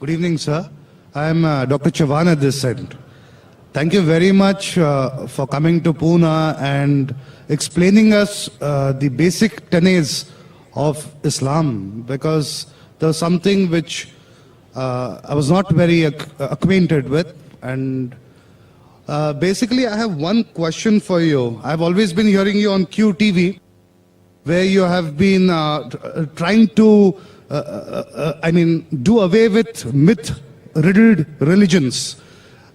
Good evening, sir. I am Dr. Chavan at this end. Thank you very much for coming to Pune and explaining us the basic tenets of Islam, because there was something which I was not very acquainted with. And basically, I have one question for you. I've always been hearing you on QTV, where you have been trying to do away with myth-riddled religions.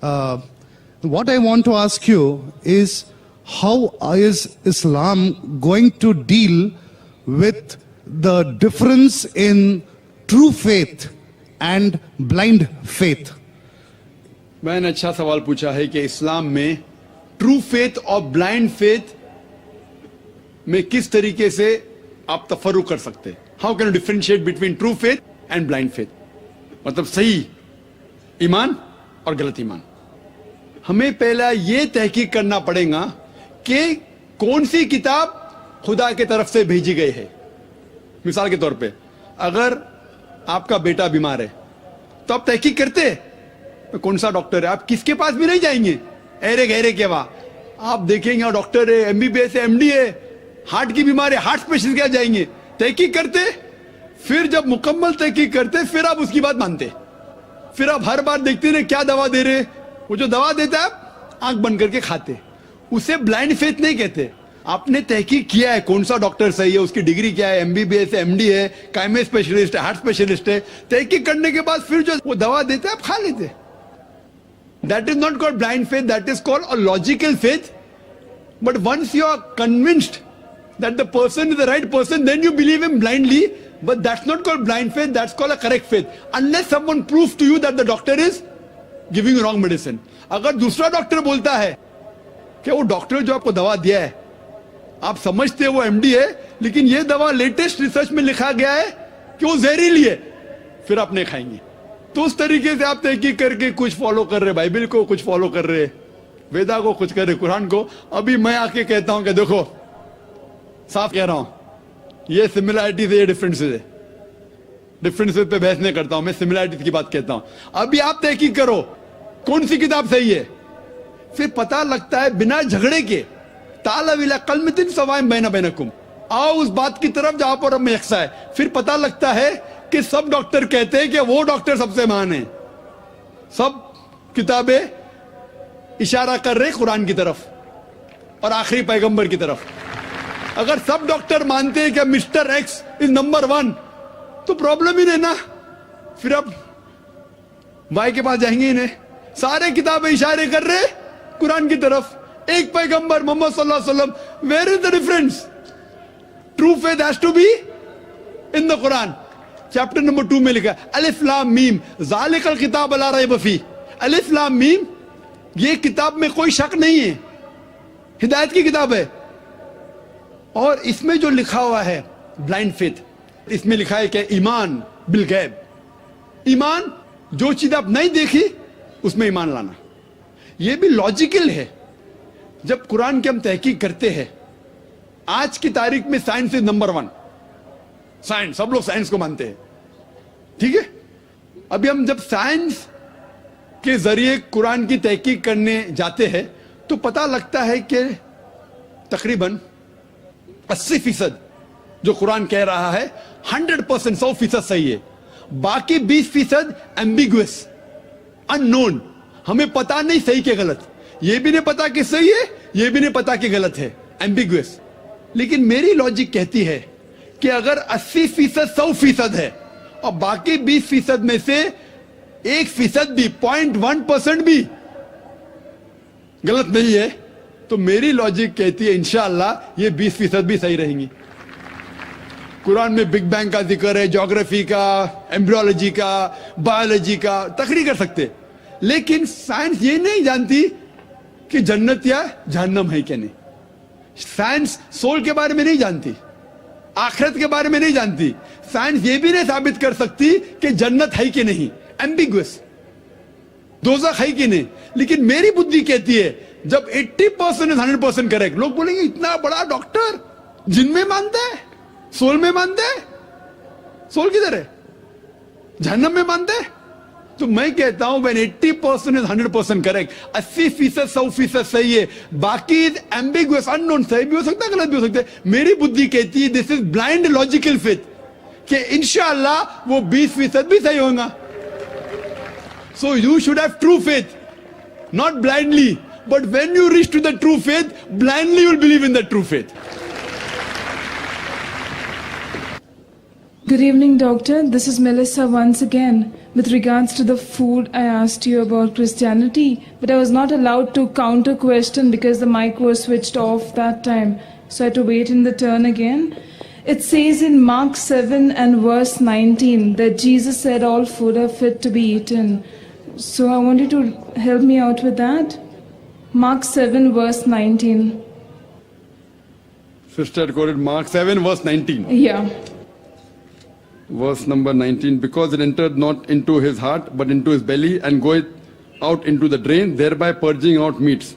What I want to ask you is, how is Islam going to deal with the difference in true faith and blind faith? मैंने अच्छा सवाल पूछा है कि इस्लाम में true faith और blind faith में किस तरीके से आप तफर्रुक कर सकते हैं. How can you differentiate between true faith and blind faith, मतलब सही ईमान और गलत ईमान. हमें पहला ये तहकीक करना पड़ेगा कि कौन सी किताब खुदा के तरफ से भेजी गई है. मिसाल के तौर पे, अगर आपका बेटा बीमार है तो आप तहकीक करते हैं कौन सा डॉक्टर है. आप किसके पास भी नहीं जाएंगे अरे गहरे के वहां. आप देखेंगे डॉक्टर है, एमबीबीएस है, एमडी है, हार्ट की बीमारी, हार्ट स्पेशलिस्ट क्या जाएंगे. तहकीक करते, फिर जब मुकम्मल तहकीक करते फिर आप उसकी बात मानते. फिर आप हर बार देखते ना क्या दवा दे रहे, वो जो दवा देता है आप आंख बंद करके खाते. उसे ब्लाइंड फेथ नहीं कहते. आपने तहकीक किया है कौन सा डॉक्टर सही है, उसकी डिग्री क्या है, एमबीबीएस है, एमडी है, कायमे स्पेशलिस्ट है, हार्ट स्पेशलिस्ट है. तहकीक करने के बाद फिर जो वो दवा देते हैं आप खा लेते. That is not called blind faith, that is called a logical faith. But once you are convinced that the person is the right person, then you believe him blindly. But that's not called blind faith, that's called a correct faith. Unless someone proves to you that the doctor is giving you wrong medicine. अगर दूसरा doctor बोलता है कि वो doctor जो आपको दवा दिया है आप समझते हो वो एमडी है, लेकिन ये दवा लेटेस्ट रिसर्च में लिखा गया है कि वो जहरीली है, फिर आप नहीं खाएंगे. तो उस तरीके से आप तहकीक करके कुछ फॉलो कर रहे, बाइबल को कुछ फॉलो कर रहे, वेदा को कुछ कर रहे, कुरान को. अभी मैं आके कहता हूं कि देखो साफ कह रहा हूं, ये सिमिलैरिटीज है, ये डिफरेंसेस है. डिफरेंसेस पे बहस नहीं करता हूं मैं, सिमिलैरिटीज की बात कहता हूं. अभी आप तहकीक करो कौन सी किताब सही है, फिर पता लगता है बिना झगड़े के ताला विला कलमतिन सवाइम बैना बैनकुम, आओ उस बात की तरफ जहां पर हम यकसा है. फिर पता लगता है कि सब डॉक्टर कहते हैं कि वो डॉक्टर सबसे महान है. सब किताबें इशारा कर रहे कुरान की तरफ और आखिरी पैगंबर की तरफ. अगर सब डॉक्टर मानते हैं कि मिस्टर एक्स इज नंबर 1 तो प्रॉब्लम ही नहीं ना. फिर अब वाई के पास जाएंगे ही नहीं. सारे किताबें इशारे कर रहे कुरान की तरफ, एक पैगंबर मोहम्मद सल्लल्लाहु अलैहि वसल्लम. Where is the difference? True faith has to be in the Quran. Chapter number 2 में लिखा है अलिफ लाम मीम ज़ालिकल किताब ला रैब फी. अलिफ लाम मीम, ये किताब में कोई शक नहीं है, हिदायत की किताब है. और इसमें जो लिखा हुआ है ब्लाइंड फेथ, इसमें लिखा है कि ईमान बिल गैब, ईमान जो चीज आप नहीं देखी उसमें ईमान लाना. ये भी लॉजिकल है. जब कुरान की हम तहकीक करते हैं, आज की तारीख में साइंस इज नंबर 1. साइंस, सब लोग साइंस को मानते हैं, ठीक है. अभी हम जब साइंस के जरिए कुरान की तहकीक करने जाते हैं तो पता लगता है कि तकरीबन 80% जो कुरान कह रहा है 100%, 100% सही है. बाकी 20% एम्बिगुअस, अननोन, हमें पता नहीं सही के गलत. ये भी नहीं पता कि सही है, ये भी नहीं पता कि गलत है, एम्बिगुअस. लेकिन मेरी लॉजिक कहती है कि अगर 80% 100% है और बाकी 20% में से 1% भी, 0.1% भी गलत नहीं है, तो मेरी लॉजिक कहती है इंशाअल्लाह ये 20% भी सही रहेंगी. कुरान में बिग बैंग का जिक्र है, ज्योग्राफी का, एम्ब्रियोलॉजी का, बायोलॉजी का, तकरीर कर सकते. लेकिन साइंस ये नहीं जानती कि जन्नत या जहन्नम है क्या नहीं. साइंस सोल के बारे में नहीं जानती, आखिरत के बारे में नहीं जानती. साइंस ये भी नहीं साबित कर सकती कि जन्नत है कि नहीं, एम्बिगुअस, दोज़ख है कि नहीं. लेकिन मेरी बुद्धि कहती है जब 80% 100% करेक्ट. लोग बोलेंगे इतना बड़ा डॉक्टर जिन में मानता है, सोल में मानता है. सोल किधर है? जहन्नम में मानता है. तो मैं कहता हूं when 80% is 100% correct, 80% 100% सही है, बाकी is ambiguous, unknown, सही भी हो सकता है, गलत भी हो सकता है. मेरी बुद्धि कहती है this is blind logical faith कि इंशाअल्लाह वो 20% भी सही होगा. So you should have true faith, not blindly. But when you reach to the true faith, blindly you will believe in the true faith. Good evening, Doctor. This is Melissa once again. With regards to the food, I asked you about Christianity, but I was not allowed to counter question because the mic was switched off that time. So I had to wait in the turn again. It says in Mark 7 and verse 19 that Jesus said all food are fit to be eaten. So I want you to help me out with that. Mark 7 verse 19. Sister quoted Mark 7 verse 19. Yeah. Verse number 19, because it entered not into his heart, but into his belly, and goeth out into the drain, thereby purging out meats.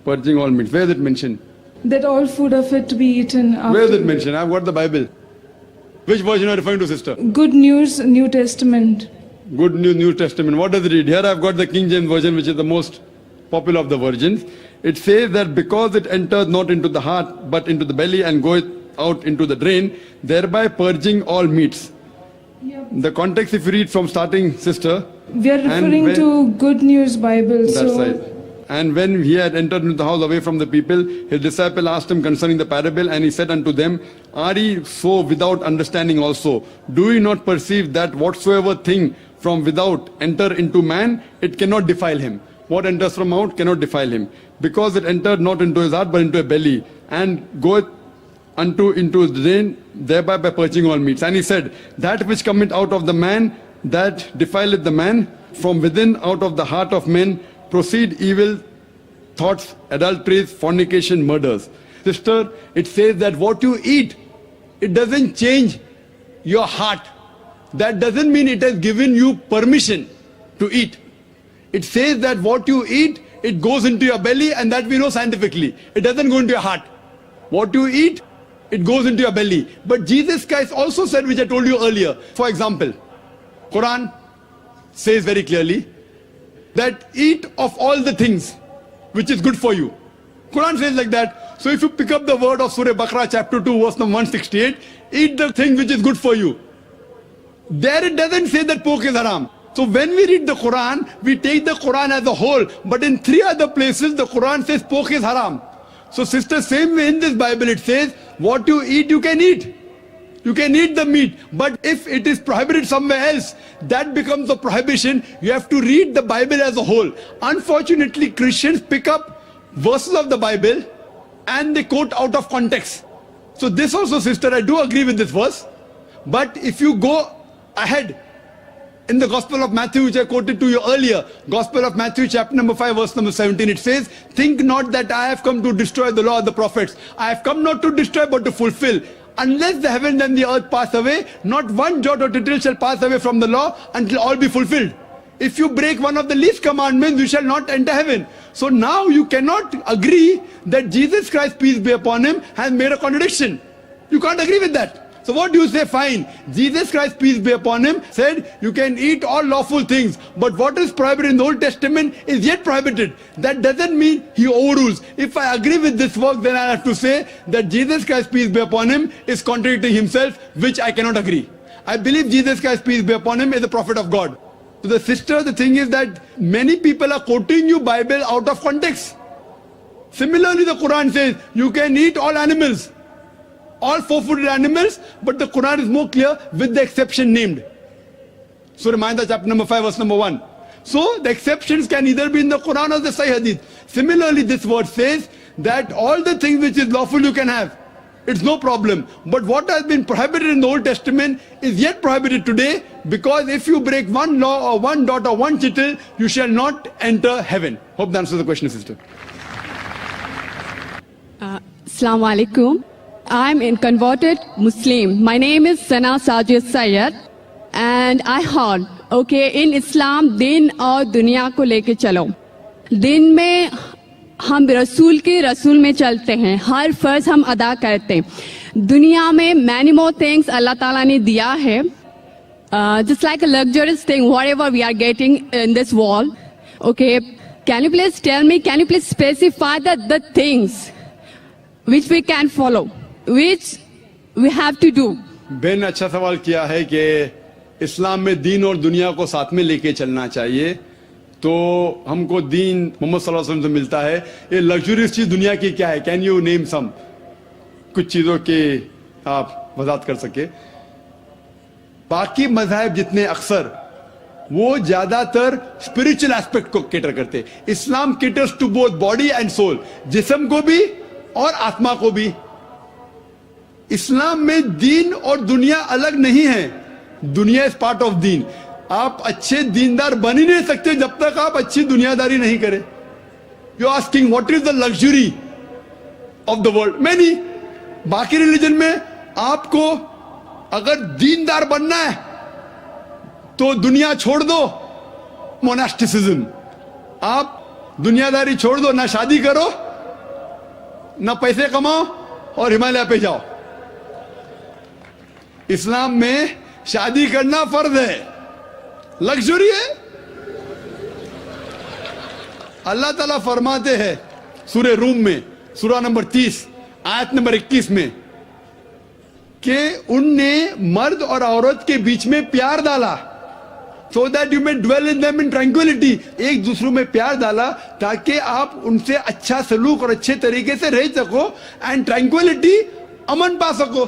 Purging all meats. Where is it mentioned? That all food are fit to be eaten after. Where is it mentioned? I've got the Bible. Which version are you referring to, sister? Good News, New Testament. Good News, New Testament. What does it read? Here I've got the King James Version, which is the most popular of the versions. It says that because it entered not into the heart, but into the belly, and goeth out into the drain, thereby purging all meats. Yeah. The context, if you read from starting, sister. We are referring to Good News Bible. That's so right. And when he had entered into the house away from the people, his disciple asked him concerning the parable, and he said unto them, are ye so without understanding also? Do ye not perceive that whatsoever thing from without enter into man, it cannot defile him? What enters from out cannot defile him. Because it entered not into his heart, but into a belly, and goeth into his drain, thereby by purging all meats. And he said, that which cometh out of the man, that defileth the man. From within, out of the heart of men, proceed evil thoughts, adulteries, fornication, murders. Sister, it says that what you eat, it doesn't change your heart. That doesn't mean it has given you permission to eat. It says that what you eat, it goes into your belly, and that we know scientifically. It doesn't go into your heart. What you eat, it goes into your belly. But Jesus Christ also said, which I told you earlier. For example, Quran says very clearly that eat of all the things which is good for you. Quran says like that. So if you pick up the word of Surah Baqarah chapter 2 verse number 168, eat the thing which is good for you. There it doesn't say that pork is haram. So when we read the Quran, we take the Quran as a whole. But in 3 other places, the Quran says pork is haram. So sister, same way in this Bible it says, what you eat, you can eat. You can eat the meat. But if it is prohibited somewhere else, that becomes a prohibition. You have to read the Bible as a whole. Unfortunately, Christians pick up verses of the Bible and they quote out of context. So this also, sister, I do agree with this verse. But if you go ahead in the Gospel of Matthew, which I quoted to you earlier, Gospel of Matthew chapter number 5 verse number 17, it says, think not that I have come to destroy the law of the prophets. I have come not to destroy but to fulfill. Unless the heaven and the earth pass away, not one jot or tittle shall pass away from the law until all be fulfilled. If you break one of the least commandments, you shall not enter heaven. So now you cannot agree that Jesus Christ, peace be upon him, has made a contradiction. You can't agree with that. So what do you say? Fine. Jesus Christ, peace be upon him, said you can eat all lawful things. But what is prohibited in the Old Testament is yet prohibited. That doesn't mean he overrules. If I agree with this work, then I have to say that Jesus Christ, peace be upon him, is contradicting himself, which I cannot agree. I believe Jesus Christ, peace be upon him, is a prophet of God. So the sister, the thing is that many people are quoting you Bible out of context. Similarly, the Quran says you can eat all animals. All 4-footed animals, but the Quran is more clear with the exception named. Surah Ma'idah chapter number 5 verse number 1. So the exceptions can either be in the Quran or the Sahih Hadith. Similarly, this word says that all the things which is lawful you can have. It's no problem. But what has been prohibited in the Old Testament is yet prohibited today, because if you break one law or one dot or one tittle, you shall not enter heaven. Hope that answers the question, sister. Assalamu alaikum. I'm a converted Muslim. My name is Sana Sajid Sayyed, and I heard, okay, in Islam, din aur duniya ko leke chalo. Din mein ہم رسول کے رسول میں چلتے ہیں, ہر فرض ہم ادا کرتے ہیں. دنیا میں مینی مور تھنگس اللہ تعالیٰ نے دیا ہے, just like a luxurious thing, whatever we are getting in this world. Okay, can you please tell me, can you please specify the things which we can follow, which we have to do? بہن نے اچھا سوال کیا ہے کہ اسلام میں دین اور دنیا کو ساتھ میں لے کے چلنا چاہیے. تو ہم کو دین محمد صلی اللہ علیہ وسلم سے ملتا ہے. یہ لگژریس چیز دنیا کی کیا ہے؟ کین یو نیم سم کچھ چیزوں کی آپ وضاحت کر سکے؟ باقی مذاہب جتنے اکثر وہ زیادہ تر اسپرچل ایسپیکٹ کو کیٹر کرتے. Islam caters to both body and soul, جسم کو بھی اور آتما کو بھی. اسلام میں دین اور دنیا الگ نہیں ہے. دنیا از پارٹ آف دین. آپ اچھے دیندار بن ہی نہیں سکتے جب تک آپ اچھی دنیا داری نہیں کریں. You asking what is the luxury of the world? میں نہیں. باقی ریلیجن میں آپ کو اگر دیندار بننا ہے تو دنیا چھوڑ دو, موناسٹیسزم. آپ دنیا داری چھوڑ دو, نہ شادی کرو نہ پیسے کماؤ اور ہمالیہ پہ جاؤ. اسلام میں شادی کرنا فرض ہے, لگژری ہے. اللہ تعالیٰ فرماتے ہیں سورہ روم میں سورہ نمبر 30 آیت نمبر 21 میں کہ ان نے مرد اور عورت کے بیچ میں پیار ڈالا, so that you may dwell in them in tranquility. ایک دوسروں میں پیار ڈالا تاکہ آپ ان سے اچھا سلوک اور اچھے طریقے سے رہ سکو, and tranquility, امن پا سکو.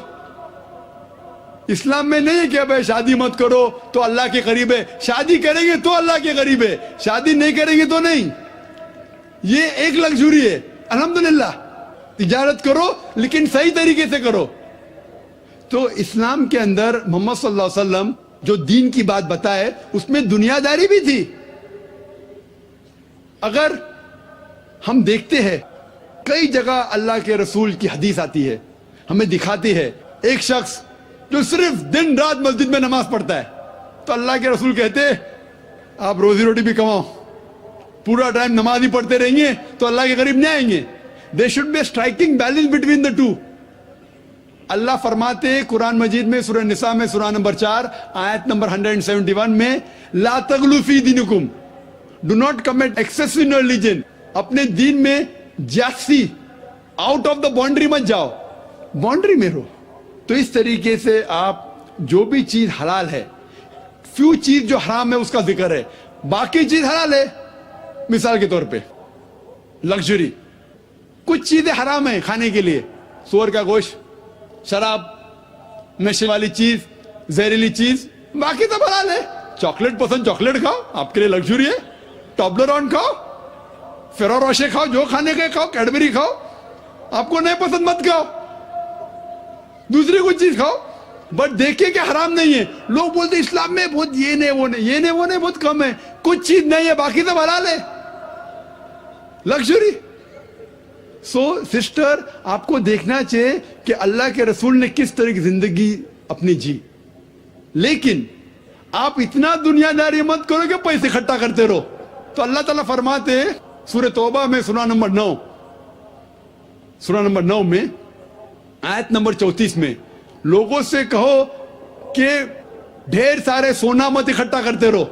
اسلام میں نہیں ہے کہ بھائی شادی مت کرو تو اللہ کے قریب ہے, شادی کریں گے تو اللہ کے قریب ہے, شادی نہیں کریں گے تو نہیں. یہ ایک لگژری ہے. الحمدللہ تجارت کرو لیکن صحیح طریقے سے کرو. تو اسلام کے اندر محمد صلی اللہ علیہ وسلم جو دین کی بات بتائے اس میں دنیا داری بھی تھی. اگر ہم دیکھتے ہیں کئی جگہ اللہ کے رسول کی حدیث آتی ہے, ہمیں دکھاتی ہے ایک شخص جو صرف دن رات مسجد میں نماز پڑھتا ہے, تو اللہ کے رسول کہتے آپ روزی روٹی بھی کماؤ, پورا ٹائم نماز ہی پڑھتے رہیں گے تو اللہ کے قریب نہیں آئیں گے. There should be a striking balance between the two. اللہ فرماتے قرآن مجید میں سورہ نساء میں سورہ نمبر 4 آیت نمبر 171 میں لا تغلو فی دینکم, do not commit excess in your religion. اپنے دین میں جاسی آؤٹ آف دا باؤنڈری مت جاؤ, باؤنڈری میں رہو. تو اس طریقے سے آپ جو بھی چیز حلال ہے, فیو چیز جو حرام ہے اس کا ذکر ہے, باقی چیز حلال ہے. مثال کے طور پہ لگژری, کچھ چیزیں حرام ہیں کھانے کے لیے, سور کا گوشت, شراب, نشے والی چیز, زہریلی چیز, باقی سب حلال ہے. چاکلیٹ پسند چاکلیٹ کھاؤ, آپ کے لیے لگژری ہے. ٹابلرون کھاؤ, فیرو روشے کھاؤ, جو کھانے کے کھاؤ, کیڈبری کھاؤ, آپ کو نہیں پسند مت کھاؤ, دوسری کوئی چیز کھاؤ, بٹ دیکھیں کہ حرام نہیں ہے. لوگ بولتے اسلام میں بہت یہ نہیں وہ نہیں, یہ نہیں وہ نہیں بہت کم ہے, کچھ چیز نہیں ہے باقی سب حلال ہے. لگژری. سو سسٹر آپ کو دیکھنا چاہیے کہ اللہ کے رسول نے کس طرح کی زندگی اپنی جی, لیکن آپ اتنا دنیا داری مت کرو کہ پیسے اکٹھا کرتے رہو. تو اللہ تعالیٰ فرماتے ہیں سورہ توبہ میں سورہ نمبر 9 میں آیت نمبر 34 میں لوگوں سے کہو کہ ڈھیر سارے سونا مت اکٹھا کرتے رہو,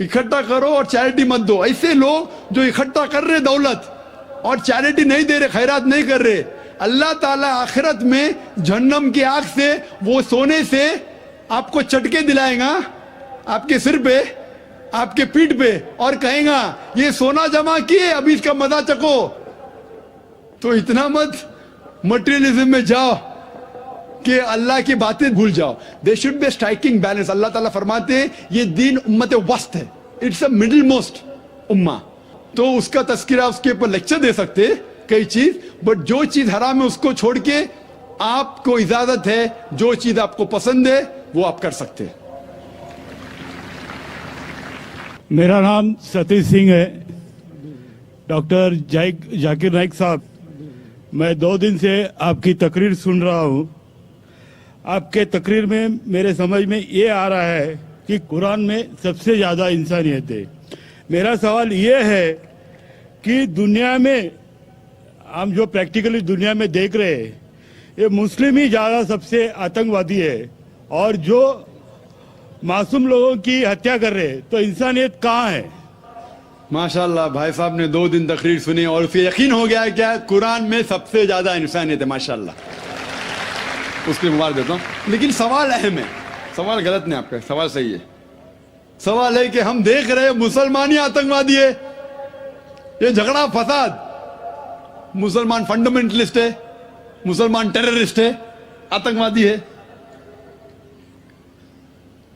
اکٹھا کرو اور چیریٹی مت دو. ایسے لوگ جو اکٹھا کر رہے دولت اور چیریٹی نہیں دے رہے, خیرات نہیں کر رہے, اللہ تعالیٰ آخرت میں جہنم کی آگ سے وہ سونے سے آپ کو چٹکے دلائے گا آپ کے سر پہ, آپ کے پیٹھ پہ, اور کہیں گا یہ سونا جمع کیے ابھی اس کا مزہ چکو. تو اتنا مت مٹیریلزم میں جاؤ کہ اللہ کی باتیں بھول جاؤ. There should be striking balance. Allah تعالیٰ فرماتے ہیں یہ دین امت وسط ہے, اٹس اے مڈل موسٹ امہ. تو اس کا تذکرہ اس کے اوپر لیکچر دے سکتے کئی چیز, بٹ جو چیز حرام ہے اس کو چھوڑ کے آپ کو اجازت ہے جو چیز آپ کو پسند ہے وہ آپ کر سکتے. میرا نام ستیش سنگھ ہے. ڈاکٹر ذاکر نائک صاحب, میں 2 دن سے آپ کی تقریر سن رہا ہوں. آپ کے تقریر میں میرے سمجھ میں یہ آ رہا ہے کہ قرآن میں سب سے زیادہ انسانیت ہے. میرا سوال یہ ہے کہ دنیا میں ہم جو پریکٹیکلی دنیا میں دیکھ رہے ہیں, یہ مسلم ہی زیادہ سب سے آتنکوادی ہے, اور جو मासूम लोगों की हत्या कर रहे हैं, तो इंसानियत कहाँ है? माशाल्लाह भाई साहब ने 2 दिन तकरीर सुनी और उसे यकीन हो गया क्या कुरान में सबसे ज्यादा इंसानियत है, माशाल्लाह, उसके लिए मुबारक देता हूं। लेकिन सवाल अहम है, सवाल गलत नहीं आपका, सवाल सही है। सवाल है कि हम देख रहे हैं मुसलमान ही आतंकवादी है, ये झगड़ा फसाद, मुसलमान फंडामेंटलिस्ट है, मुसलमान टेररिस्ट है, आतंकवादी है।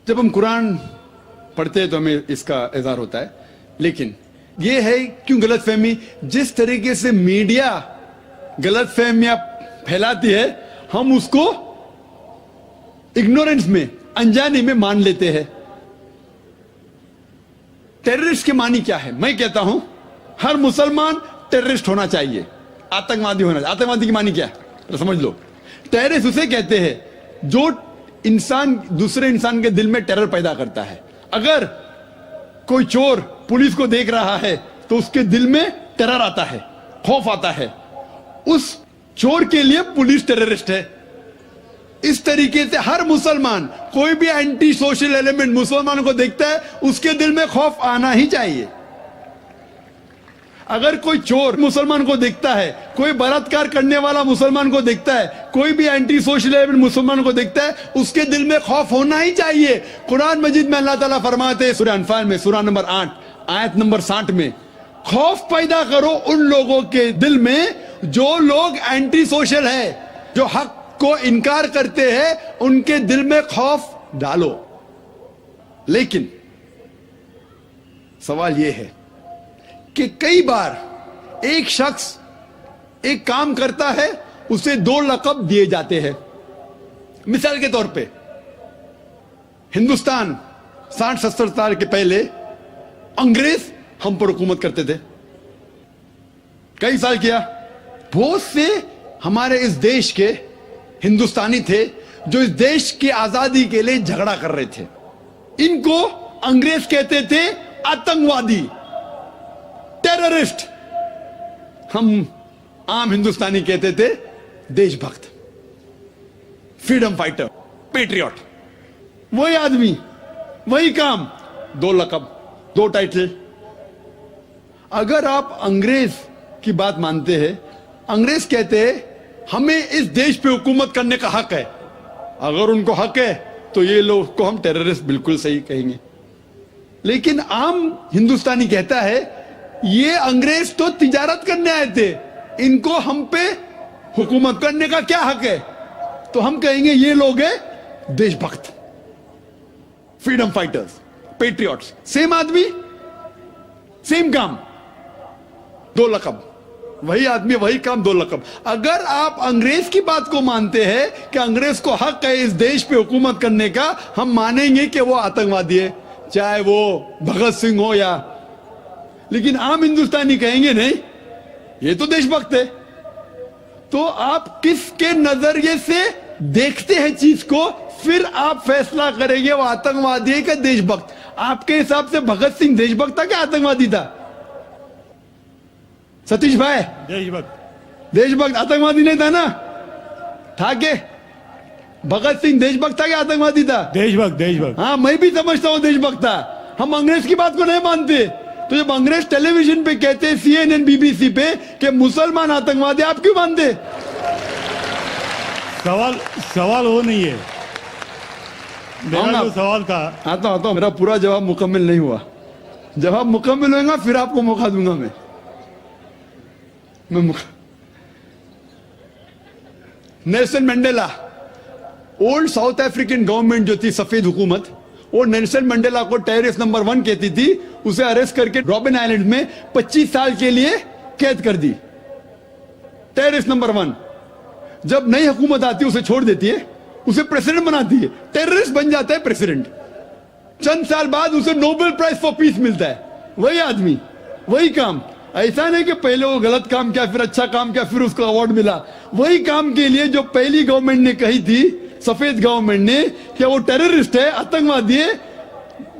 जब हम कुरान पढ़ते हैं तो हमें इसका इज़हार होता है, लेकिन ये है क्यों गलतफहमी, जिस तरीके से मीडिया गलतफहमियां फैलाती है हम उसको इग्नोरेंस में, अनजाने में मान लेते हैं। टेररिस्ट के मानी क्या है? मैं कहता हूं हर मुसलमान टेररिस्ट होना चाहिए, आतंकवादी होना चाहिए। आतंकवादी की मानी क्या है तो समझ लो। टेररिस्ट उसे कहते हैं जो इंसान दूसरे इंसान के दिल में टेरर पैदा करता है। अगर कोई चोर पुलिस को देख रहा है तो उसके दिल में टेरर आता है, खौफ आता है, उस चोर के लिए पुलिस टेररिस्ट है। इस तरीके से हर मुसलमान, कोई भी एंटी सोशल एलिमेंट मुसलमानों को देखता है उसके दिल में खौफ आना ही चाहिए। अगर कोई चोर मुसलमान को देखता है, कोई बलात्कार करने वाला मुसलमान को देखता है, कोई भी एंटी सोशल एलिमेंट मुसलमान को देखता है, उसके दिल में खौफ होना ही चाहिए। कुरान मजीद में अल्लाह ताला फरमाते हैं सूरह अनफाल में सूरह नंबर 8 आयत नंबर 60 में, खौफ पैदा करो उन लोगों के दिल में जो लोग एंटी सोशल है, जो हक को इनकार करते हैं, उनके दिल में खौफ डालो। लेकिन सवाल यह है कि कई बार एक शख्स एक काम करता है, उसे 2 लक़ब दिए जाते हैं। मिसाल के तौर पे हिंदुस्तान 60-70 साल के पहले अंग्रेज हम पर हुकूमत करते थे, कई साल किया। बहुत से हमारे इस देश के हिंदुस्तानी थे जो इस देश की आजादी के लिए झगड़ा कर रहे थे। इनको अंग्रेज कहते थे आतंकवादी, टेररिस्ट। हम आम हिंदुस्तानी कहते थे देशभक्त, फ्रीडम फाइटर, पेट्रियट। वही आदमी, वही काम, 2 लक़ब, 2 टाइटल। अगर आप अंग्रेज की बात मानते हैं, अंग्रेज कहते हैं हमें इस देश पे हुकूमत करने का हक है। अगर उनको हक है तो ये लोग को हम टेररिस्ट बिल्कुल सही कहेंगे। लेकिन आम हिंदुस्तानी कहता है ये अंग्रेज तो तिजारत करने आए थे, इनको हम पे हुकूमत करने का क्या हक है? तो हम कहेंगे ये लोग हैं देशभक्त, फ्रीडम फाइटर्स, पेट्रियट्स। सेम आदमी, सेम काम, 2 लक़ब। वही आदमी, वही काम, 2 लक़ब। अगर आप अंग्रेज की बात को मानते हैं कि अंग्रेज को हक है इस देश पे हुकूमत करने का, हम मानेंगे कि वो आतंकवादी है, चाहे वो भगत सिंह हो या। लेकिन आम हिंदुस्तानी कहेंगे नहीं, ये तो देशभक्त है। तो आप किसके नजरिए से देखते हैं चीज को, फिर आप फैसला करेंगे वो आतंकवादी है कि देशभक्त। आपके हिसाब से भगत सिंह देशभक्त था क्या आतंकवादी था? सतीश भाई, देशभक्त। देशभक्त, आतंकवादी नहीं था ना? था के भगत सिंह देशभक्त था क्या आतंकवादी था? देशभक्त, देशभक्त। हाँ, मैं भी समझता हूं देशभक्त था। हम अंग्रेज की बात को नहीं मानते। तो जब अंग्रेज टेलीविजन पे कहते हैं, CNN, BBC पे, कि मुसलमान आतंकवादी, आप क्यों मानते? सवाल वो नहीं है। मेरा जो सवाल था, आता हूं, मेरा पूरा जवाब मुकम्मल नहीं हुआ। जवाब मुकम्मल होगा फिर आपको मौका दूंगा मैं Nelson Mandela, old south African government जो थी, सफेद हुकूमत, वो नेल्सन मंडेला को टेररिस्ट नंबर 1 कहती थी। उसे अरेस्ट करके रॉबिन आइलैंड में 25 साल के लिए कैद कर दी। Terrorist number 1। जब नई हुकूमत आती है उसे छोड़ देती है, उसे प्रेसिडेंट बनाती है, टेररिस्ट बन जाता है प्रेसिडेंट। चंद साल बाद उसे नोबेल प्राइज फॉर पीस मिलता है। वही आदमी, वही काम। ऐसा नहीं कि पहले वो गलत काम किया, फिर अच्छा काम किया, फिर उसको अवार्ड मिला। वही काम के लिए जो पहली गवर्नमेंट ने कही थी, सफेद गवर्नमेंट ने, कि वो टेररिस्ट है, आतंकवादी है,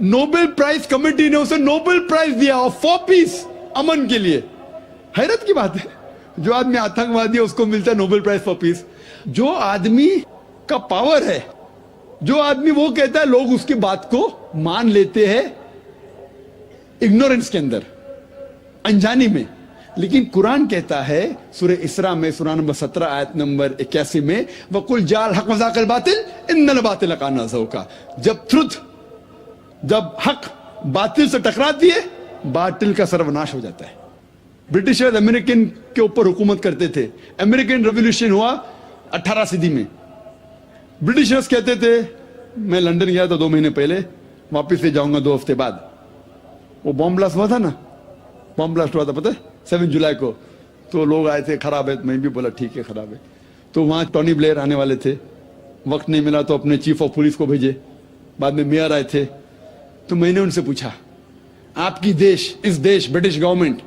नोबेल प्राइज कमेटी ने उसे नोबेल प्राइज दिया फॉर पीस, अमन के लिए। हैरत की बात है, जो आदमी आतंकवादी है उसको मिलता है नोबेल प्राइज फॉर पीस। जो आदमी का पावर है जो आदमी वो कहता है, लोग उसकी बात को मान लेते हैं इग्नोरेंस के अंदर, अनजानी में। लेकिन कुरान कहता है सूरह इसरा में, सूरह नंबर 17 आयत नंबर 81 में, वकुल जाल हक मजाकल बातिल इन्नल बातिल काना ज़ौका। जब हक बातिल से टकराती है, बातिल का सर्वनाश हो जाता है। ब्रिटिशर्स अमेरिकन के ऊपर हुकूमत करते थे। अमेरिकन रेवोल्यूशन हुआ 18 सदी में। ब्रिटिशर्स कहते थे, मैं लंदन गया था 2 महीने पहले, वापिस से जाऊंगा 2 हफ्ते बाद। वो बॉम्ब ब्लास्ट हुआ था ना, बॉम्ब ब्लास्ट हुआ था पता है 7 जुलाई को। तो लोग आए थे, खराब है, तो मैं भी बोला ठीक है खराब है। तो वहां टोनी ब्लेयर आने वाले थे, वक्त नहीं मिला तो अपने चीफ ऑफ पुलिस को भेजे, बाद में मेयर आए थे। तो मैंने उनसे पूछा, आपकी देश, इस देश ब्रिटिश गवर्नमेंट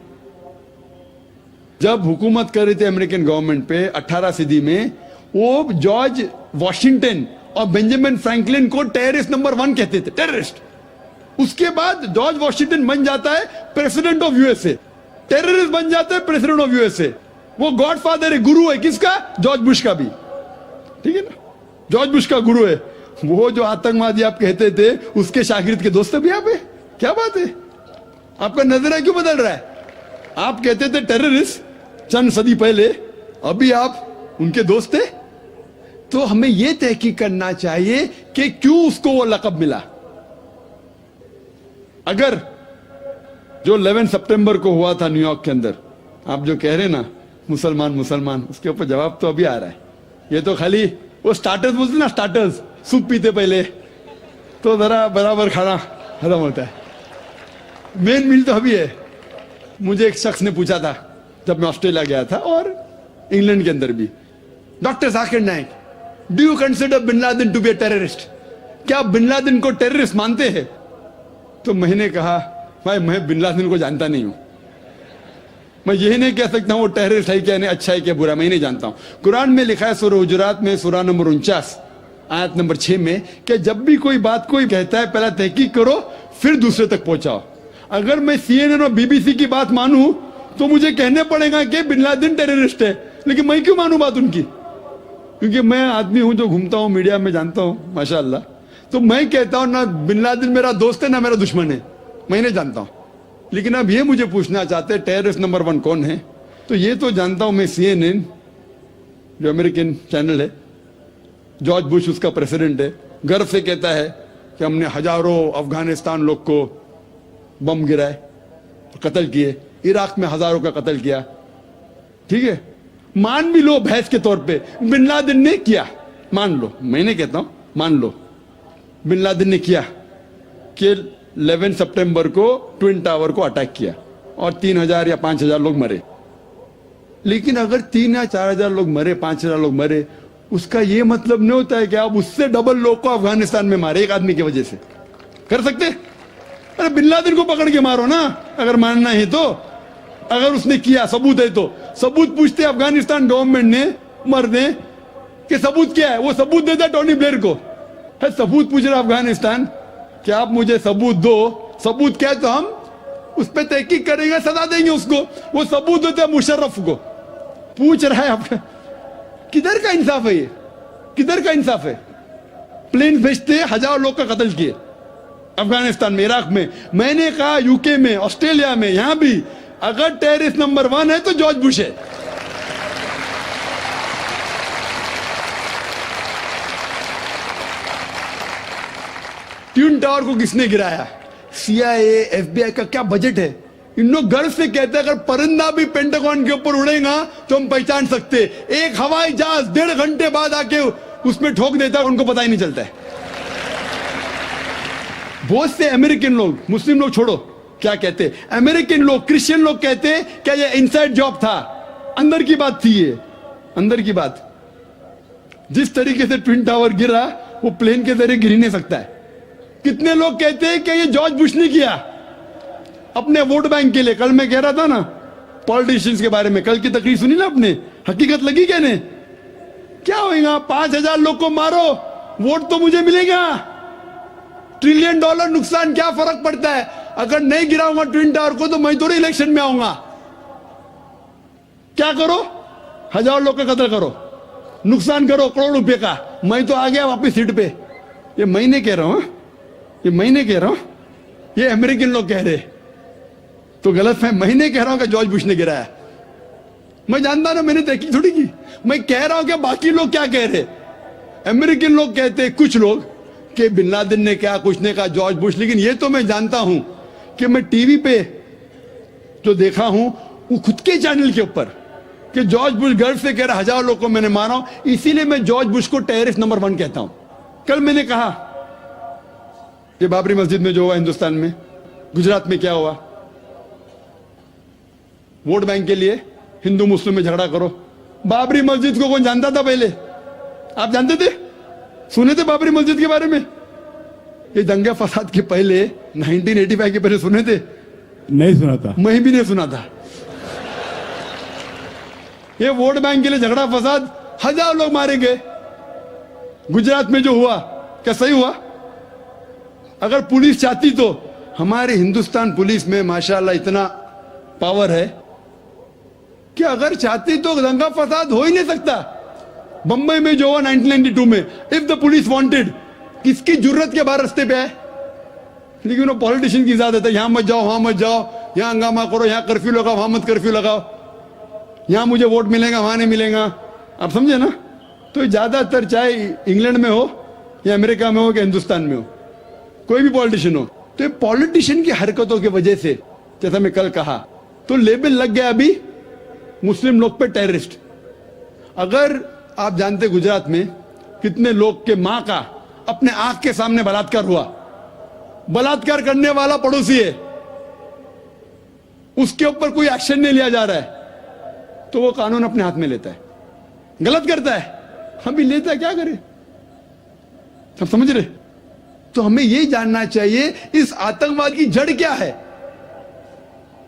जब हुकूमत कर रही थी अमेरिकन गवर्नमेंट पे 18 सदी में, वो जॉर्ज वॉशिंगटन और बेंजामिन फ्रैंकलिन को टेररिस्ट नंबर 1 कहते थे, टेररिस्ट। उसके बाद जॉर्ज वॉशिंगटन बन जाता है प्रेसिडेंट ऑफ यूएसए, टेररिस्ट बन जाता है प्रेसिडेंट ऑफ यूएसए। वो गॉडफादर है, गुरु है किसका? जॉर्ज बुश का भी, ठीक है ना, जॉर्ज बुश का गुरु है। वो जो आतंकवादी आप कहते थे, उसके शागिर्द के दोस्त भी आप है। क्या बात है, आपका नजरिया क्यों बदल रहा है? आप कहते थे टेररिस्ट चंद सदी पहले, अभी आप उनके दोस्त थे। तो हमें यह तहकीक करना चाहिए कि क्यों उसको वो लक़ब मिला। अगर जो 11 सितंबर को हुआ था न्यूयॉर्क के अंदर, आप जो कह रहे ना मुसलमान मुसलमान, उसके ऊपर जवाब तो अभी आ रहा है। ये तो खाली वो स्टार्टर्स बोलते ना, स्टार्टर्स, सूप पीते पहले तो जरा बराबर खाना खत्म होता है, मेन मील तो अभी है। मुझे एक शख्स ने पूछा था जब मैं ऑस्ट्रेलिया गया था और इंग्लैंड के अंदर भी, doctor Zakir Naik, do you consider bin Laden to be a terrorist? क्या आप बिन लादेन को टेररिस्ट मानते हैं? तो मैंने कहा, भाई मैं बिन लादेन को जानता नहीं हूं, मैं यही नहीं कह सकता हूं वो टेररिस्ट है क्या नहीं, अच्छा है क्या बुरा, मैं नहीं जानता हूं। कुरान में लिखा है सूरह हुजुरात में, सूरह नंबर 49 आयत नंबर 6 में, कि जब भी कोई बात कोई कहता है पहले तहकीक करो फिर दूसरे तक पहुंचाओ। अगर मैं CNN और BBC की बात मानूं तो मुझे कहने पड़ेगा कि बिन लादेन टेररिस्ट है, लेकिन मैं क्यों मानूं बात उनकी? क्योंकि मैं आदमी हूं जो घूमता हूं मीडिया में, जानता हूं माशाअल्लाह। तो मैं कहता हूं ना बिन लादेन मेरा दोस्त है ना मेरा दुश्मन है, मैं नहीं जानता हूं। लेकिन अब ये मुझे पूछना चाहते हैं टेररिस्ट नंबर 1 कौन है? तो ये तो जानता हूं मैं, CNN जो अमेरिकन चैनल है, जॉर्ज बुश उसका प्रेसिडेंट है, गर्व से कहता है कि हमने हजारों अफगानिस्तान लोग को बम गिराए, कत्ल किए, इराक में हजारों का कत्ल किया, ठीक है। मान भी लो बहस के तौर पे बिन लादेन ने किया, मान लो, मैं नहीं कहता हूं, मान लो बिन लादेन ने किया कि 11 सितंबर को ट्विन टावर को अटैक किया और 3000 या 5000 लोग मरे। लेकिन अगर 3 या 4000 लोग मरे, 5000 लोग मरे, उसका यह मतलब नहीं होता है कि आप उससे डबल लोग को अफगानिस्तान में मारे एक आदमी की वजह से। कर सकते? अरे बिन लादेन को पकड़ के मारो ना, अगर मानना है तो। अगर उसने किया, सबूत है तो सबूत पूछते अफगानिस्तान गवर्नमेंट ने, मरने कि सबूत क्या है, वो सबूत देता टोनी ब्लेयर को। है सबूत पूछ रहा अफगानिस्तान कि आप मुझे सबूत दो, सबूत क्या है तो हम उस पर तहकीक करेंगे, सजा देंगे उसको। वो सबूत देता मुशर्रफ को, पूछ रहा है आपका, किधर का इंसाफ है ये? किधर का इंसाफ है? प्लेन भेजते हजारों लोग का कत्ल किए अफगानिस्तान में, इराक में। मैंने कहा यूके में, ऑस्ट्रेलिया में, यहां भी अगर टेररिस्ट नंबर 1 है तो जॉर्ज बुश है। ट्विन टावर को किसने गिराया? CIA, FBI का क्या बजट है? इन लोग गर्व से कहते हैं अगर परिंदा भी पेंटागन के ऊपर उड़ेगा तो हम पहचान सकते। एक हवाई जहाज 1.5 घंटे बाद आके उसमें ठोक देता है, उनको पता ही नहीं चलता है। बहुत से अमेरिकन लोग, मुस्लिम लोग छोड़ो, क्या कहते हैं अमेरिकन लोग, क्रिश्चियन लोग कहते हैं क्या ये इनसाइड जॉब था, अंदर की बात थी, ये अंदर की बात। जिस तरीके से ट्विन टावर गिरा वो प्लेन के जरिए गिर ही नहीं सकता है। कितने लोग कहते हैं कि ये जॉर्ज बुश ने किया अपने वोट बैंक के लिए। कल मैं कह रहा था ना पॉलिटिशियंस के बारे में, कल की तकरीर सुनी ना आपने, हकीकत लगी क्या ने? क्या होगा? 5000 लोग को मारो, वोट तो मुझे मिलेगा। $1 ट्रिलियन नुकसान, क्या फर्क पड़ता है? अगर नहीं गिराऊंगा ट्विन टावर को तो मैं थोड़ी इलेक्शन में आऊंगा। क्या करो? 1000 लोग का कत्ल करो, नुकसान करो करोड़ रुपए का, मैं तो आ गया वापिस सीट पे। ये मैं नहीं कह रहा हूं, ये मैं नहीं कह रहा हूं, ये अमेरिकन लोग कह रहे। तो गलत है, मैं नहीं कह रहा हूं कि जॉर्ज बुश ने गिराया, मैं जानता ना, मैंने तहकीक थोड़ी की। मैं कह रहा हूं कि बाकी लोग क्या कह रहे। अमेरिकन लोग कहते कुछ लोग कि बिन लादेन ने क्या कुछ ने कहा, जॉर्ज बुश। लेकिन ये तो मैं जानता हूं कि मैं टीवी पे जो देखा हूं वो खुद के चैनल के ऊपर कि जॉर्ज बुश गर्व से कह रहा 1000 लोग को मैंने मारा हूं, इसीलिए मैं जॉर्ज बुश को टेररिस्ट नंबर 1 कहता हूं। कल मैंने कहा ये बाबरी मस्जिद में जो हुआ हिंदुस्तान में, गुजरात में क्या हुआ, वोट बैंक के लिए हिंदू मुस्लिम में झगड़ा करो। बाबरी मस्जिद को कौन जानता था पहले? आप जानते थे? सुने थे बाबरी मस्जिद के बारे में? ये दंगे फसाद के पहले 1985 के पहले सुने थे? नहीं सुना था। मैं भी नहीं सुना था। ये वोट बैंक के लिए झगड़ा फसाद, 1000 लोग मारे गए। गुजरात में जो हुआ क्या सही हुआ? अगर पुलिस चाहती तो, हमारे हिंदुस्तान पुलिस में माशाल्लाह इतना पावर है कि अगर चाहती तो दंगा फसाद हो ही नहीं सकता। बंबई में जो हुआ 1992 में, इफ द पुलिस वांटेड, किसकी जरूरत के बाहर रास्ते पे आए? लेकिन वो पॉलिटिशियन की इजाजत है, यहां मत जाओ, वहां मत जाओ, यहां हंगामा करो, यहां कर्फ्यू लगाओ, वहां मत कर्फ्यू लगाओ, यहां मुझे वोट मिलेगा, वहां नहीं मिलेगा। आप समझे ना? तो ज्यादातर चाहे इंग्लैंड में हो या अमेरिका में हो या हिंदुस्तान में हो, कोई भी पॉलिटिशियन हो, तो पॉलिटिशियन की हरकतों की वजह से, जैसा मैं कल कहा, तो लेबल लग गया अभी मुस्लिम लोग पे टेररिस्ट। अगर आप जानते गुजरात में कितने लोग के मां का अपने आंख के सामने बलात्कार हुआ, बलात्कार करने वाला पड़ोसी है, उसके ऊपर कोई एक्शन नहीं लिया जा रहा है, तो वो कानून अपने हाथ में लेता है, गलत करता है, अभी लेता है, क्या करे? सब समझ रहे? तो हमें यही जानना चाहिए इस आतंकवाद की जड़ क्या है।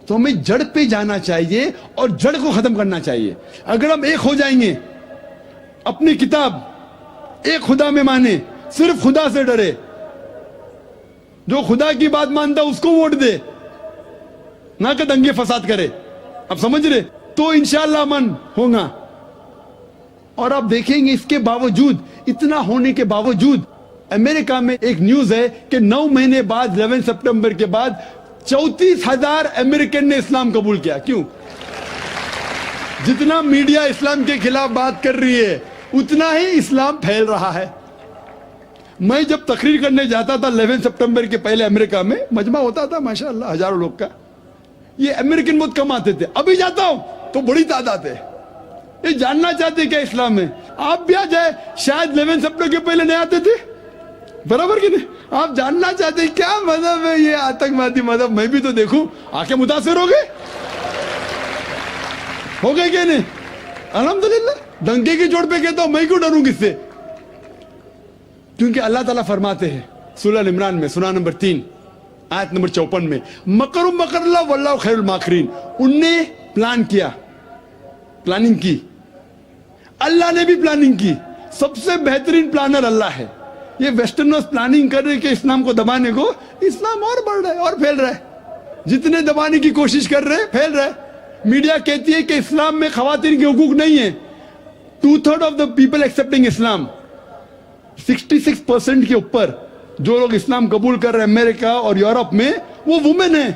तो हमें जड़ पे जाना चाहिए और जड़ को खत्म करना चाहिए। अगर हम एक हो जाएंगे, अपनी किताब एक खुदा में माने, सिर्फ खुदा से डरे, जो खुदा की बात मानता उसको वोट दे, ना कि दंगे फसाद करे, आप समझ रहे? तो इंशाअल्लाह अमन होगा। और आप देखेंगे इसके बावजूद, इतना होने के बावजूद, अमेरिका में एक न्यूज है कि 9 महीने बाद 11 सितंबर के बाद 34,000 अमेरिकन ने इस्लाम कबूल किया। क्यों? जितना मीडिया इस्लाम के खिलाफ बात कर रही है, उतना ही इस्लाम फैल रहा है। मैं जब तकरीर करने जाता था 11 सितंबर के पहले अमेरिका में, मजमा होता था माशाअल्लाह हजारों लोग का, ये अमेरिकन बहुत कम आते थे। अभी जाता हूं तो बड़ी तादाद है। ये जानना चाहते क्या इस्लाम में? आप भी आ जाए, शायद 11 सितंबर के पहले नहीं आते थे, बराबर कि नहीं? आप जानना चाहते क्या मजहब है ये आतंकवादी मजहब, मैं भी तो देखूं, आके मुतासिर हो गए क्या नहीं? अल्हम्दुलिल्लाह। डंके की चोट पे कहता हूं, मैं क्यों डरूं किससे? क्योंकि अल्लाह ताला फरमाते हैं सूरह इमरान में, सूरह नंबर 3 आयत नंबर 54 में, मकरुम मकरल्लाह वल्लाहु खैरुल माकिरीन। उनने प्लान किया, प्लानिंग की, अल्लाह ने भी प्लानिंग की। सबसे बेहतरीन प्लानर अल्लाह है। ये वेस्टर्नर्स प्लानिंग कर रहे कि इस्लाम को दबाने को, इस्लाम और बढ़ रहा है और फैल रहा है। जितने दबाने की कोशिश कर रहे हैं, फैल रहा है। मीडिया कहती है कि इस्लाम में खवातीन के हुकूक नहीं है। 2/3 ऑफ द पीपल एक्सेप्टिंग इस्लाम, 66% के ऊपर जो लोग इस्लाम कबूल कर रहे हैं अमेरिका और यूरोप में, वो वुमेन है,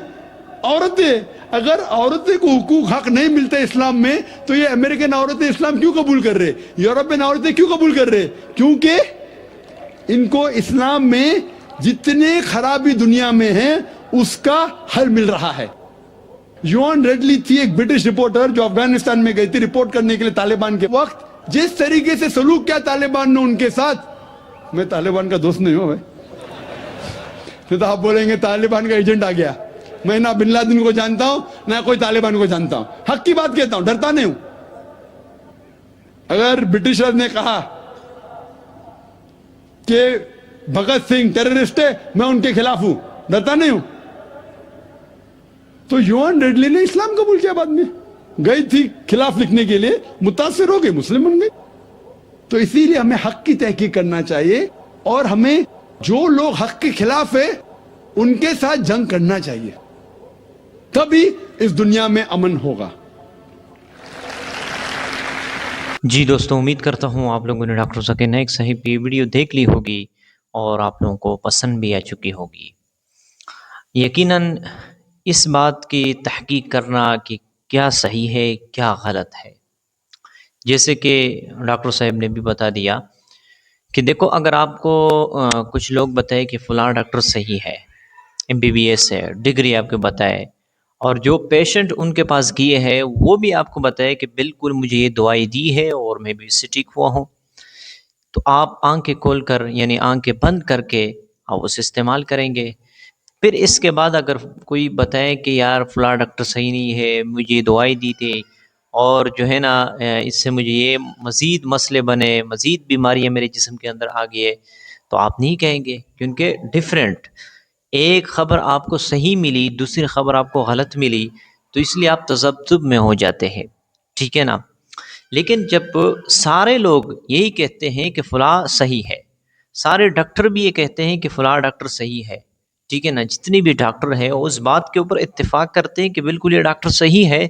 औरतें। अगर औरतें को हुकूक हक नहीं मिलते इस्लाम में, तो ये अमेरिकन औरतें इस्लाम क्यों कबूल कर रहे, यूरोपियन औरतें क्यों कबूल कर रहे? क्योंकि इनको इस्लाम में जितने खराबी दुनिया में है उसका हल मिल रहा है। योन रेडली थी एक ब्रिटिश रिपोर्टर जो अफगानिस्तान में गई थी रिपोर्ट करने के लिए तालिबान के वक्त। जिस तरीके से सलूक किया तालिबान ने उनके साथ, मैं तालिबान का दोस्त नहीं हूं भाई, तो आप बोलेंगे तालिबान का एजेंट आ गया। मैं ना बिन लादेन को जानता हूं ना कोई तालिबान को जानता हूं, हक की बात कहता हूं, डरता नहीं हूं। अगर ब्रिटिशर्स ने कहा कि भगत सिंह टेररिस्ट है, मैं उनके खिलाफ हूं, डरता नहीं हूं। तो योन रेडली ने इस्लाम कबूल किया, बाद में गई थी खिलाफ लिखने के लिए, मुतासिर हो गई, मुस्लिम बन गई। तो इसीलिए हमें हक की तहकीक करना चाहिए और हमें जो लोग हक के खिलाफ है उनके साथ जंग करना चाहिए, तभी इस दुनिया में अमन होगा। जी दोस्तों, उम्मीद करता हूँ आप लोगों ने डॉक्टर ज़ाकिर नाइक साहब की वीडियो देख ली होगी اور آپ لوگوں کو پسند بھی آ چکی ہوگی۔ یقیناً اس بات کی تحقیق کرنا کہ کیا صحیح ہے کیا غلط ہے، جیسے کہ ڈاکٹر صاحب نے بھی بتا دیا کہ دیکھو اگر آپ کو کچھ لوگ بتائے کہ فلاں ڈاکٹر صحیح ہے، MBBS ہے، ڈگری آپ کو بتائے، اور جو پیشنٹ ان کے پاس گئے ہے وہ بھی آپ کو بتائے کہ بالکل مجھے یہ دوائی دی ہے اور میں بھی اس سے ٹھیک ہوا ہوں، تو آپ آنکھیں کھول کر یعنی آنکھیں بند کر کے آپ اسے استعمال کریں گے۔ پھر اس کے بعد اگر کوئی بتائے کہ یار فلاں ڈاکٹر صحیح نہیں ہے، مجھے یہ دوائی دی تھی اور جو ہے نا اس سے مجھے یہ مزید مسئلے بنے، مزید بیماریاں میرے جسم کے اندر آ گئی ہے، تو آپ نہیں کہیں گے، کیونکہ ڈیفرنٹ ایک خبر آپ کو صحیح ملی، دوسری خبر آپ کو غلط ملی، تو اس لیے آپ تذبذب میں ہو جاتے ہیں، ٹھیک ہے نا۔ لیکن جب سارے لوگ یہی کہتے ہیں کہ فلاں صحیح ہے، سارے ڈاکٹر بھی یہ کہتے ہیں کہ فلاں ڈاکٹر صحیح ہے، ٹھیک ہے نا، جتنی بھی ڈاکٹر ہیں اس بات کے اوپر اتفاق کرتے ہیں کہ بالکل یہ ڈاکٹر صحیح ہے،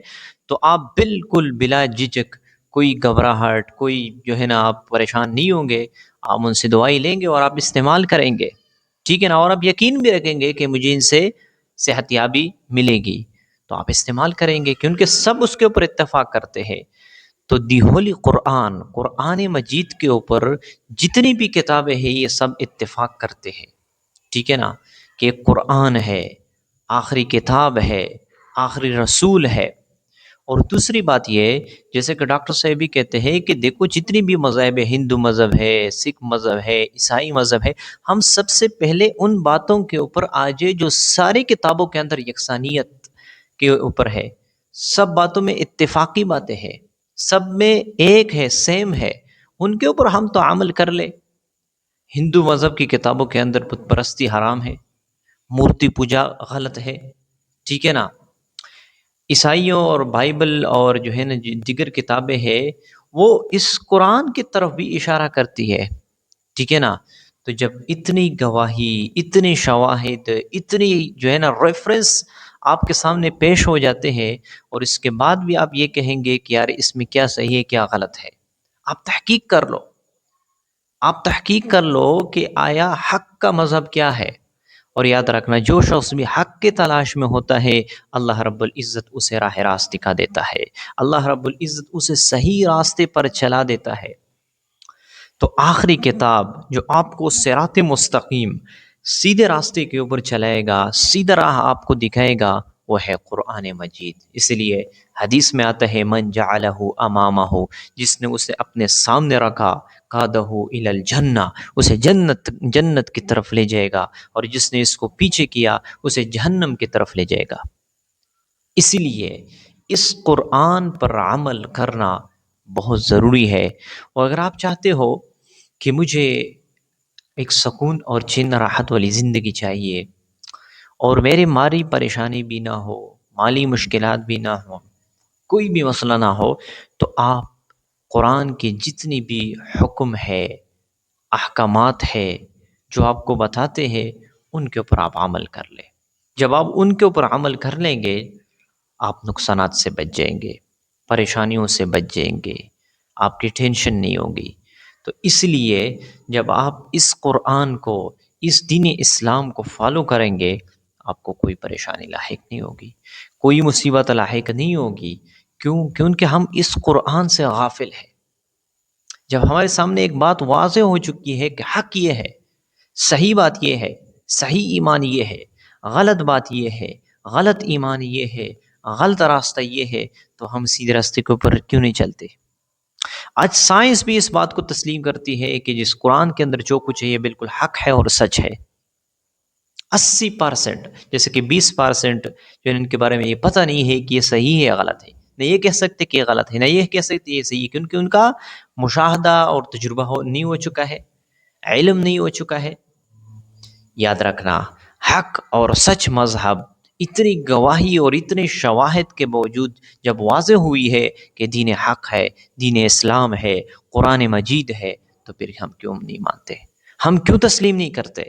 تو آپ بالکل بلا جھجک، کوئی گھبراہٹ، کوئی جو ہے نا آپ پریشان نہیں ہوں گے، آپ ان سے دوائی لیں گے اور آپ استعمال کریں گے، ٹھیک ہے نا، اور آپ یقین بھی رکھیں گے کہ مجھے ان سے صحت یابی ملے گی، تو آپ استعمال کریں گے کیونکہ سب اس کے اوپر اتفاق کرتے ہیں۔ تو دی ہولی قرآن مجید کے اوپر جتنی بھی کتابیں ہیں یہ سب اتفاق کرتے ہیں، ٹھیک ہے نا، کہ قرآن ہے، آخری کتاب ہے، آخری رسول ہے۔ اور دوسری بات یہ جیسے کہ ڈاکٹر صاحب بھی کہتے ہیں کہ دیکھو جتنی بھی مذاہب ہے، ہندو مذہب ہے، سکھ مذہب ہے، عیسائی مذہب ہے، ہم سب سے پہلے ان باتوں کے اوپر آجے جو ساری کتابوں کے اندر یکسانیت کے اوپر ہے، سب باتوں میں اتفاقی باتیں ہیں، سب میں ایک ہے، سیم ہے، ان کے اوپر ہم تو عمل کر لیں۔ ہندو مذہب کی کتابوں کے اندر بت پرستی حرام ہے، مورتی پوجا غلط ہے، ٹھیک ہے نا۔ عیسائیوں اور بائبل اور جو ہے نا دیگر کتابیں ہیں وہ اس قرآن کی طرف بھی اشارہ کرتی ہے، ٹھیک ہے نا۔ تو جب اتنی گواہی، اتنی شواہد، اتنی جو ہے نا ریفرنس آپ کے سامنے پیش ہو جاتے ہیں اور اس کے بعد بھی آپ یہ کہیں گے کہ یار اس میں کیا صحیح ہے کیا غلط ہے، آپ تحقیق کر لو، آپ تحقیق کر لو کہ آیا حق کا مذہب کیا ہے۔ اور یاد رکھنا جو شخص بھی حق کے تلاش میں ہوتا ہے اللہ رب العزت اسے راہ راست دکھا دیتا ہے، اللہ رب العزت اسے صحیح راستے پر چلا دیتا ہے۔ تو آخری کتاب جو آپ کو صراط مستقیم سیدھے راستے کے اوپر چلائے گا، سیدھا راہ آپ کو دکھائے گا، وہ ہے قرآن مجید۔ اس لیے حدیث میں آتا ہے من جعلہ امامہ، جس نے اسے اپنے سامنے رکھا، قادہ الی الجنہ، اسے جنت کی طرف لے جائے گا، اور جس نے اس کو پیچھے کیا اسے جہنم کی طرف لے جائے گا۔ اسی لیے اس قرآن پر عمل کرنا بہت ضروری ہے۔ اور اگر آپ چاہتے ہو کہ مجھے ایک سکون اور چین راحت والی زندگی چاہیے اور میرے مالی پریشانی بھی نہ ہو، مالی مشکلات بھی نہ ہو، کوئی بھی مسئلہ نہ ہو، تو آپ قرآن کی جتنی بھی حکم ہے، احکامات ہے جو آپ کو بتاتے ہیں ان کے اوپر آپ عمل کر لیں۔ جب آپ ان کے اوپر عمل کر لیں گے آپ نقصانات سے بچ جائیں گے، پریشانیوں سے بچ جائیں گے، آپ کی ٹینشن نہیں ہوگی۔ تو اس لیے جب آپ اس قرآن کو، اس دین اسلام کو فالو کریں گے آپ کو کوئی پریشانی لاحق نہیں ہوگی، کوئی مصیبت لاحق نہیں ہوگی۔ کیوں؟ کیونکہ ہم اس قرآن سے غافل ہیں۔ جب ہمارے سامنے ایک بات واضح ہو چکی ہے کہ حق یہ ہے، صحیح بات یہ ہے، صحیح ایمان یہ ہے، غلط بات یہ ہے، غلط ایمان یہ ہے، غلط راستہ یہ ہے، تو ہم سیدھے راستے کے اوپر کیوں نہیں چلتے؟ آج سائنس بھی اس بات کو تسلیم کرتی ہے کہ جس قرآن کے اندر جو کچھ ہے یہ بالکل حق ہے اور سچ ہے۔ 80% جیسے کہ 20% جو ان کے بارے میں یہ پتہ نہیں ہے کہ یہ صحیح ہے یا غلط ہے، نہ یہ کہہ سکتے کہ یہ غلط ہے، نہ یہ کہہ سکتے یہ صحیح ہے، کیونکہ ان کا مشاہدہ اور تجربہ نہیں ہو چکا ہے، علم نہیں ہو چکا ہے۔ یاد رکھنا حق اور سچ مذہب اتنی گواہی اور اتنے شواہد کے باوجود جب واضح ہوئی ہے کہ دین حق ہے، دین اسلام ہے، قرآن مجید ہے، تو پھر ہم کیوں نہیں مانتے، ہم کیوں تسلیم نہیں کرتے؟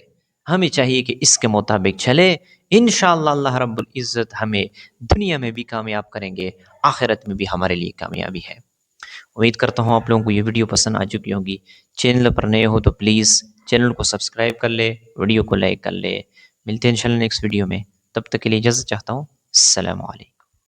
ہمیں چاہیے کہ اس کے مطابق چلے، انشاءاللہ اللہ رب العزت ہمیں دنیا میں بھی کامیاب کریں گے، آخرت میں بھی ہمارے لیے کامیابی ہے۔ امید کرتا ہوں آپ لوگوں کو یہ ویڈیو پسند آ چکی ہوگی. چینل پر نئے ہو تو پلیز چینل کو سبسکرائب کر لے, ویڈیو کو لائک کر لے. ملتے ہیں انشاءاللہ نیکسٹ ویڈیو میں. تب تک کے لیے اجازت چاہتا ہوں. السلام علیکم.